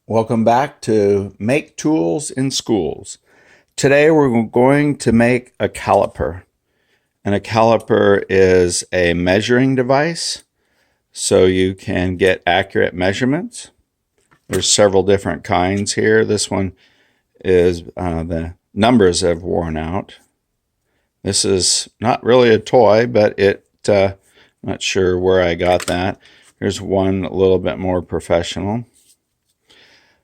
Welcome back to Make Tools in Schools. Today we're going to make a caliper. And a caliper is a measuring device so you can get accurate measurements. There's several different kinds here. This one is the numbers have worn out. This is not really a toy, but I'm not sure where I got that. Here's one a little bit more professional.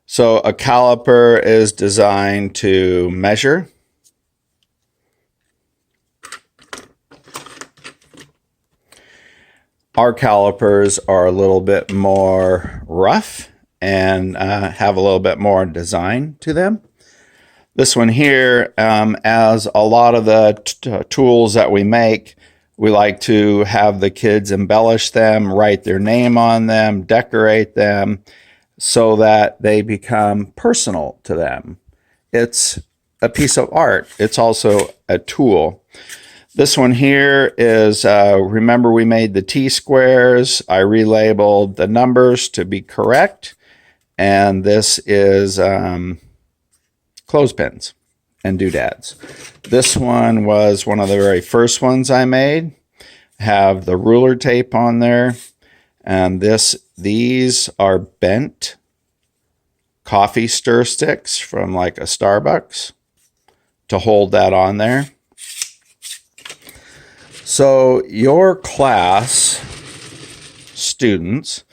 So a caliper is designed to measure. Our calipers are a little bit more rough and have a little bit more design to them. This one here, as a lot of the tools that we make, we like to have the kids embellish them, write their name on them, decorate them, so that they become personal to them. It's a piece of art. It's also a tool. This one here is, remember we made the T-squares. I relabeled the numbers to be correct. And this is clothespins and doodads. This one was one of the very first ones I made. Have the ruler tape on there. And these are bent coffee stir sticks from like a Starbucks to hold that on there. So your class students,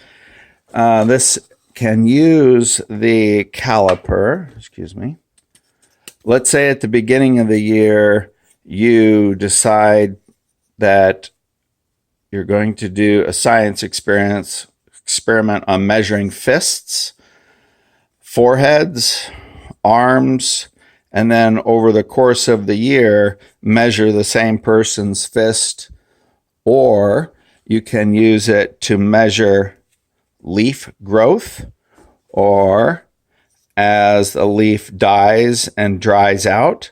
this can use the caliper, excuse me. Let's say at the beginning of the year, you decide that you're going to do a science experiment on measuring fists, foreheads, arms, and then over the course of the year, measure the same person's fist, or you can use it to measure leaf growth, or as the leaf dies and dries out,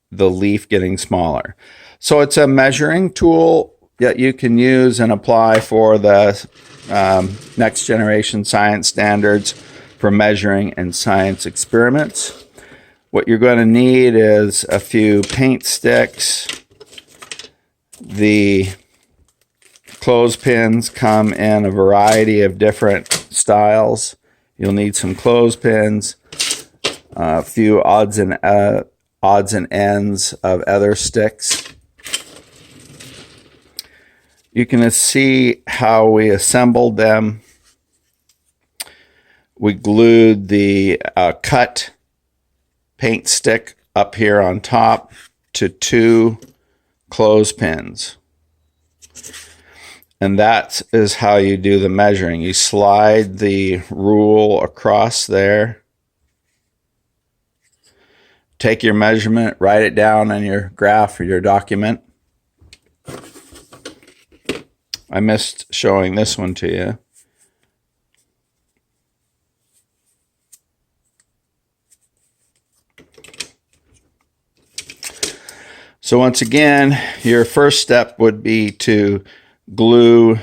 the leaf getting smaller. So it's a measuring tool that you can use and apply for the next generation science standards for measuring and science experiments. What you're going to need is a few paint sticks. The clothespins come in a variety of different styles. You'll need some clothespins, a few odds and ends of other sticks. You can see how we assembled them. We glued the cut paint stick up here on top to two clothespins. And that is how you do the measuring. You slide the rule across there. Take your measurement, write it down on your graph or your document. I missed showing this one to you. So once again, your first step would be to glue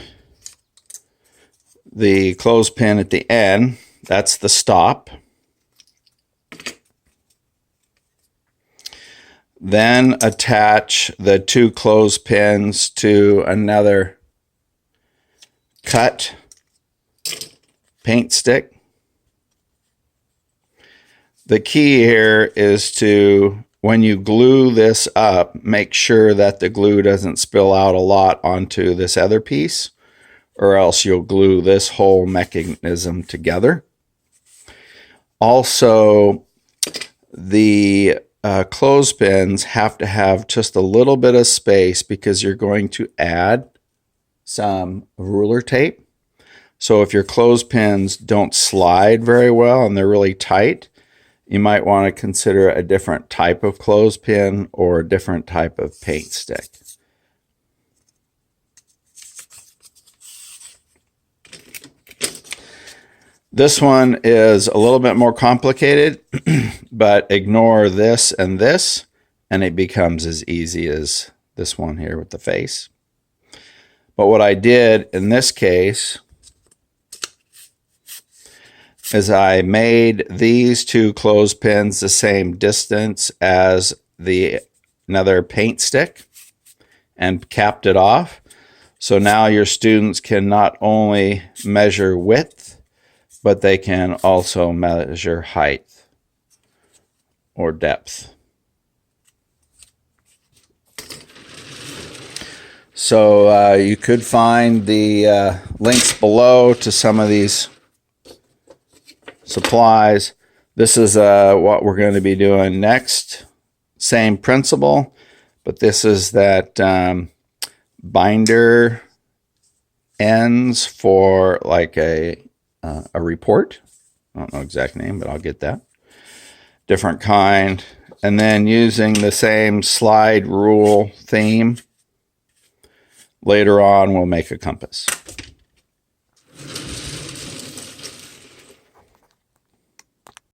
the clothespin at the end. That's the stop. Then attach the two clothespins to another cut paint stick. The key here is to, when you glue this up, make sure that the glue doesn't spill out a lot onto this other piece, or else you'll glue this whole mechanism together. Also, the clothespins have to have just a little bit of space because you're going to add some ruler tape. So if your clothespins don't slide very well and they're really tight, you might want to consider a different type of clothespin or a different type of paint stick. This one is a little bit more complicated, but ignore this, and it becomes as easy as this one here with the face. But what I did in this case is I made these two clothespins the same distance as another paint stick and capped it off. So now your students can not only measure width, but they can also measure height or depth. So you could find the links below to some of these supplies. This is what we're going to be doing next. Same principle, but this is that binder ends for like a report. I don't know the exact name, but I'll get that. Different kind. And then using the same slide rule theme, later on we'll make a compass.